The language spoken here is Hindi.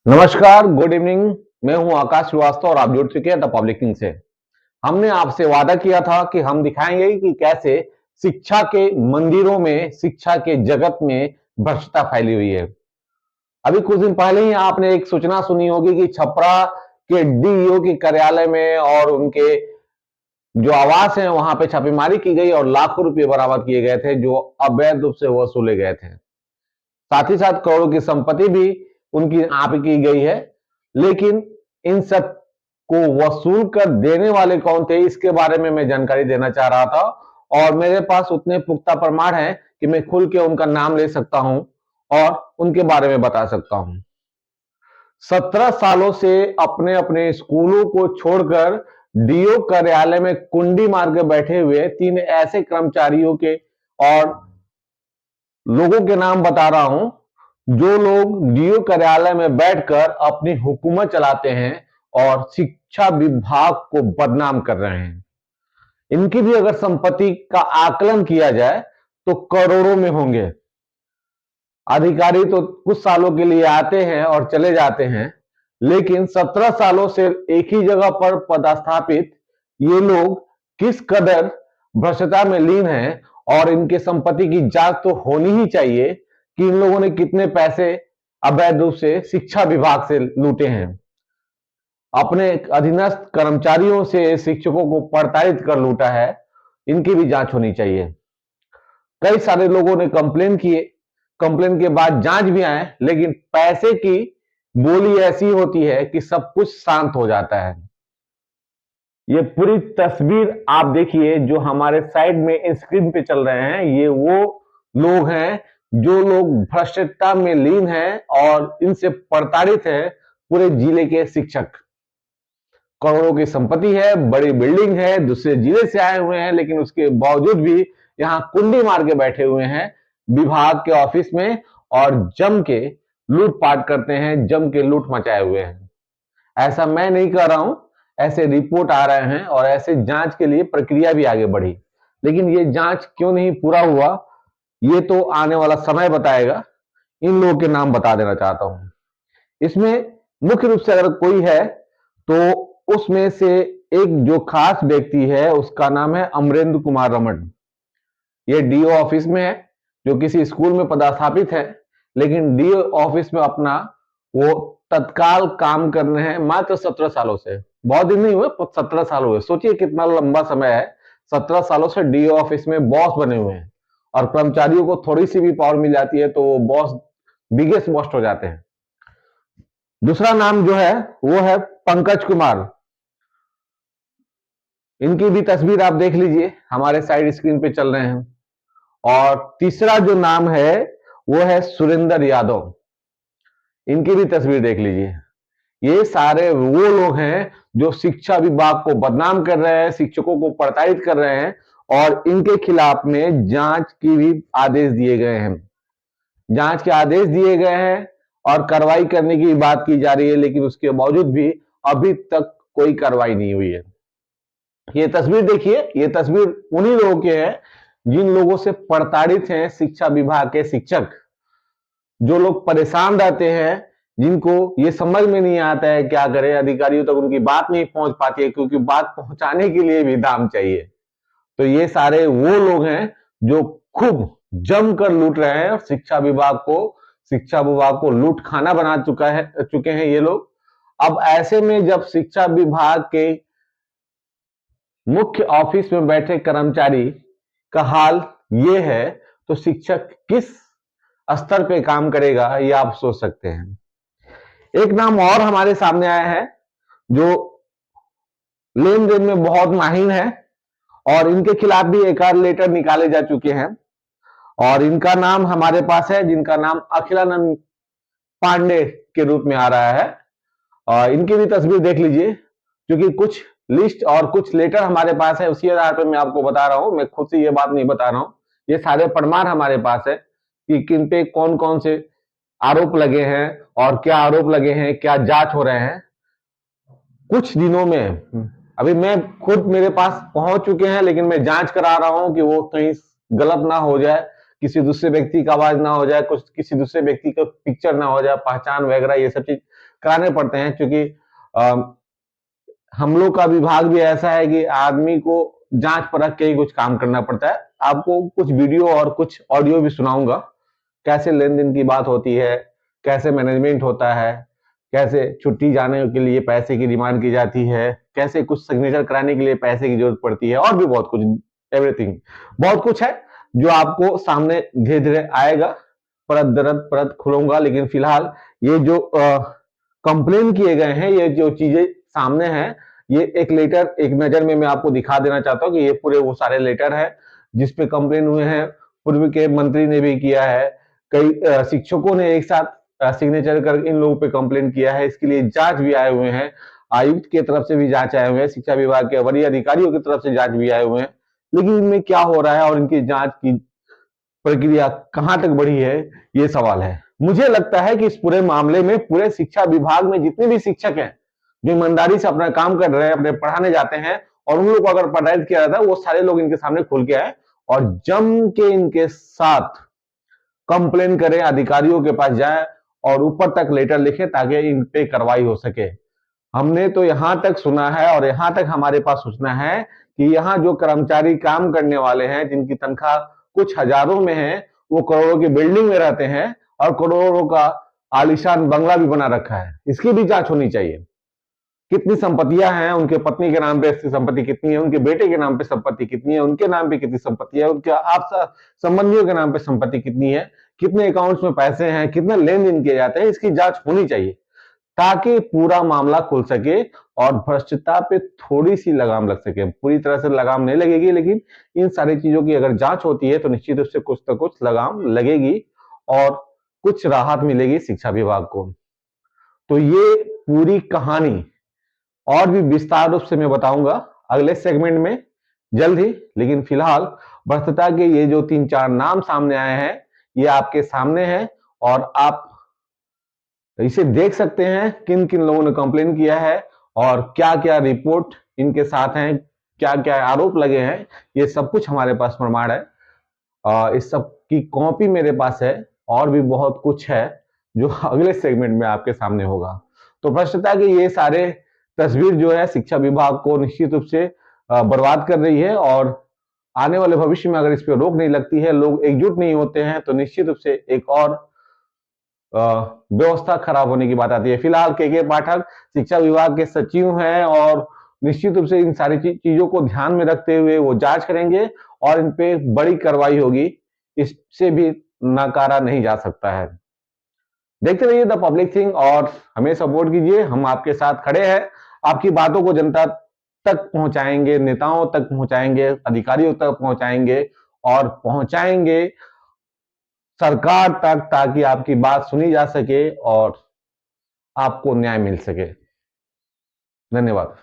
नमस्कार, गुड इवनिंग। मैं हूं आकाश श्रीवास्तव और आप जुड़ चुके हैं द पब्लिक किंग से। हमने आपसे वादा किया था कि हम दिखाएंगे कि कैसे शिक्षा के मंदिरों में, शिक्षा के जगत में भ्रष्टता फैली हुई है। अभी कुछ दिन पहले ही आपने एक सूचना सुनी होगी कि छपरा के डीईओ के कार्यालय में और उनके जो आवास है वहां पे छापेमारी की गई और लाखों रुपए बरामद किए गए थे जो अवैध रूप से वसूले गए थे। साथ ही साथ करोड़ों की संपत्ति भी उनकी आप की गई है। लेकिन इन सब को वसूल कर देने वाले कौन थे, इसके बारे में मैं जानकारी देना चाह रहा था और मेरे पास उतने पुख्ता प्रमाण हैं कि मैं खुल के उनका नाम ले सकता हूं और उनके बारे में बता सकता हूं। 17 सालों से अपने अपने स्कूलों को छोड़कर डीओ कार्यालय में कुंडी मार के बैठे हुए 3 ऐसे कर्मचारियों के और लोगों के नाम बता रहा हूं जो लोग डीओ कार्यालय में बैठकर अपनी हुकूमत चलाते हैं और शिक्षा विभाग को बदनाम कर रहे हैं। इनकी भी अगर संपत्ति का आकलन किया जाए तो करोड़ों में होंगे। अधिकारी तो कुछ सालों के लिए आते हैं और चले जाते हैं, लेकिन 17 सालों से एक ही जगह पर पदस्थापित ये लोग किस कदर भ्रष्टता में लीन हैं और इनके संपत्ति की जांच तो होनी ही चाहिए कि इन लोगों ने कितने पैसे अवैध रूप से शिक्षा विभाग से लूटे हैं। अपने अधीनस्थ कर्मचारियों से शिक्षकों को प्रताड़ित कर लूटा है, इनकी भी जांच होनी चाहिए। कई सारे लोगों ने कंप्लेन किए, कंप्लेन के बाद जांच भी आए, लेकिन पैसे की बोली ऐसी होती है कि सब कुछ शांत हो जाता है। ये पूरी तस्वीर आप देखिए जो हमारे साइड में स्क्रीन पे चल रहे हैं, ये वो लोग हैं जो लोग भ्रष्टता में लीन हैं और इनसे प्रताड़ित है पूरे जिले के शिक्षक। करोड़ों की संपत्ति है, बड़ी बिल्डिंग है, दूसरे जिले से आए हुए हैं, लेकिन उसके बावजूद भी यहाँ कुंडी मार के बैठे हुए हैं विभाग के ऑफिस में और जम के लूटपाट करते हैं, जम के लूट मचाए हुए हैं। ऐसा मैं नहीं कर रहा हूं, ऐसे रिपोर्ट आ रहे हैं और ऐसे जांच के लिए प्रक्रिया भी आगे बढ़ी, लेकिन ये जांच क्यों नहीं पूरा हुआ ये तो आने वाला समय बताएगा। इन लोगों के नाम बता देना चाहता हूं। इसमें मुख्य रूप से अगर कोई है तो उसमें से एक जो खास व्यक्ति है उसका नाम है अमरेंद्र कुमार रमन। ये डीओ ऑफिस में है, जो किसी स्कूल में पदस्थापित है, लेकिन डीओ ऑफिस में अपना वो तत्काल काम कर रहे हैं मात्र 17 सालों से। बहुत दिन नहीं हुए, 17 साल हुए। सोचिए कितना लंबा समय है। 17 सालों से डीओ ऑफिस में बॉस बने हुए हैं और कर्मचारियों को थोड़ी सी भी पावर मिल जाती है तो वो बॉस, बिगेस्ट बॉस हो जाते हैं। दूसरा नाम जो है वो है पंकज कुमार। इनकी भी तस्वीर आप देख लीजिए, हमारे साइड स्क्रीन पे चल रहे हैं। और तीसरा जो नाम है वो है सुरेंद्र यादव। इनकी भी तस्वीर देख लीजिए। ये सारे वो लोग हैं जो शिक्षा विभाग को बदनाम कर रहे हैं, शिक्षकों को प्रताड़ित कर रहे हैं और इनके खिलाफ में जांच की भी आदेश दिए गए हैं। जांच के आदेश दिए गए हैं और कार्रवाई करने की बात की जा रही है, लेकिन उसके बावजूद भी अभी तक कोई कार्रवाई नहीं हुई है। ये तस्वीर देखिए, ये तस्वीर उन्हीं लोगों के है जिन लोगों से प्रताड़ित हैं शिक्षा विभाग के शिक्षक। जो लोग परेशान रहते हैं, जिनको ये समझ में नहीं आता है क्या करें, अधिकारियों तक उनकी बात नहीं पहुंच पाती है क्योंकि बात पहुंचाने के लिए भी दाम चाहिए। तो ये सारे वो लोग हैं जो खूब जमकर लूट रहे हैं और शिक्षा विभाग को लूट खाना बना चुके हैं ये लोग। अब ऐसे में जब शिक्षा विभाग के मुख्य ऑफिस में बैठे कर्मचारी का हाल ये है, तो शिक्षक किस स्तर पे काम करेगा ये आप सोच सकते हैं। एक नाम और हमारे सामने आया है जो लेन देन में बहुत माहिर है और इनके खिलाफ भी एक आध लेटर निकाले जा चुके हैं और इनका नाम हमारे पास है, जिनका नाम अखिलानंद पांडे के रूप में आ रहा है। और इनकी भी तस्वीर देख लीजिए, क्योंकि कुछ लिस्ट और कुछ लेटर हमारे पास है, उसी आधार पर मैं आपको बता रहा हूं। मैं खुद से ये बात नहीं बता रहा हूं, ये सारे प्रमाण हमारे पास है कि किन पे कौन कौन से आरोप लगे हैं और क्या आरोप लगे हैं, क्या जांच हो रहे हैं। कुछ दिनों में अभी मैं खुद मेरे पास पहुंच चुके हैं, लेकिन मैं जांच करा रहा हूं कि वो कहीं गलत ना हो जाए, किसी दूसरे व्यक्ति का आवाज ना हो जाए, कुछ किसी दूसरे व्यक्ति का पिक्चर ना हो जाए, पहचान वगैरह ये सब चीज कराने पड़ते हैं, क्योंकि हम लोग का विभाग भी ऐसा है कि आदमी को जांच परख के ही कुछ काम करना पड़ता है। आपको कुछ वीडियो और कुछ ऑडियो भी सुनाऊंगा, कैसे लेन देन की बात होती है, कैसे मैनेजमेंट होता है, कैसे छुट्टी जाने के लिए पैसे की डिमांड की जाती है, कैसे कुछ सिग्नेचर कराने के लिए पैसे की जरूरत पड़ती है, और भी बहुत कुछ, एवरीथिंग बहुत कुछ है जो आपको सामने धीरे धीरे आएगा, परत दरत परत खुलूंगा। लेकिन फिलहाल ये जो कंप्लेन किए गए हैं, ये जो चीजें सामने हैं, ये एक लेटर एक नजर में मैं आपको दिखा देना चाहता हूँ कि ये पूरे वो सारे लेटर है जिसपे कंप्लेन हुए हैं। पूर्व के मंत्री ने भी किया है, कई शिक्षकों ने एक साथ सिग्नेचर कर इन लोगों पे कंप्लेन किया है। इसके लिए जांच भी आए हुए हैं, आयुक्त की तरफ से भी जांच आए हुए हैं, शिक्षा विभाग के वरीय अधिकारियों की तरफ से जांच भी आए हुए हैं। लेकिन इनमें क्या हो रहा है और इनकी जांच की प्रक्रिया कहां तक बढ़ी है, ये सवाल है। मुझे लगता है कि इस पूरे मामले में पूरे शिक्षा विभाग में जितने भी शिक्षक हैं जो ईमानदारी से अपना काम कर रहे हैं, अपने पढ़ाने जाते हैं, और उन लोगों को अगर पढ़ाया किया जाता है, वो सारे लोग इनके सामने खुल के आए और जम के इनके साथ कंप्लेन करें, अधिकारियों के पास जाए और ऊपर तक लेटर लिखे ताकि इन पे कार्रवाई हो सके। हमने तो यहां तक सुना है और यहां तक हमारे पास सूचना है कि यहाँ जो कर्मचारी काम करने वाले हैं, जिनकी तनख्वाह कुछ हजारों में है, वो करोड़ों की बिल्डिंग में रहते हैं और करोड़ों का आलीशान बंगला भी बना रखा है। इसकी भी जांच होनी चाहिए। कितनी संपत्तियां हैं, उनके पत्नी के नाम पे संपत्ति कितनी है, उनके बेटे के नाम पे संपत्ति कितनी है, उनके नाम पे कितनी संपत्ति है, उनके आप संबंधियों के नाम पे संपत्ति कितनी है, कितने अकाउंट्स में पैसे हैं, कितने लेन देन किए जाते हैं, इसकी जांच होनी चाहिए ताकि पूरा मामला खुल सके और भ्रष्टता पे थोड़ी सी लगाम लग सके। पूरी तरह से लगाम नहीं लगेगी, लेकिन इन सारी चीजों की अगर जांच होती है तो निश्चित रूप से कुछ ना कुछ लगाम लगेगी और कुछ राहत मिलेगी शिक्षा विभाग को। तो ये पूरी कहानी और भी विस्तार रूप से मैं बताऊंगा अगले सेगमेंट में जल्द ही। लेकिन फिलहाल भ्रष्टता के ये जो 3-4 नाम सामने आए हैं, ये आपके सामने हैं और आप इसे देख सकते हैं किन किन लोगों ने कंप्लेन किया है और क्या क्या रिपोर्ट इनके साथ हैं, क्या क्या आरोप लगे हैं। ये सब कुछ हमारे पास प्रमाण है, इस सब की कॉपी मेरे पास है और भी बहुत कुछ है जो अगले सेगमेंट में आपके सामने होगा। तो भ्रष्टता के ये सारे तस्वीर जो है शिक्षा विभाग को निश्चित रूप से बर्बाद कर रही है और आने वाले भविष्य में अगर इस पर रोक नहीं लगती है, लोग एकजुट नहीं होते हैं, तो निश्चित रूप से एक और व्यवस्था खराब होने की बात आती है। फिलहाल के पाठक शिक्षा विभाग के सचिव हैं और निश्चित रूप से इन सारी चीजों को ध्यान में रखते हुए वो जांच करेंगे और इन पे बड़ी कार्रवाई होगी, इससे भी नकारा नहीं जा सकता है। देखते रहिए द पब्लिक थिंग और हमें सपोर्ट कीजिए, हम आपके साथ खड़े हैं। आपकी बातों को जनता तक पहुंचाएंगे, नेताओं तक पहुंचाएंगे, अधिकारियों तक पहुंचाएंगे और पहुंचाएंगे सरकार तक, ताकि आपकी बात सुनी जा सके और आपको न्याय मिल सके। धन्यवाद।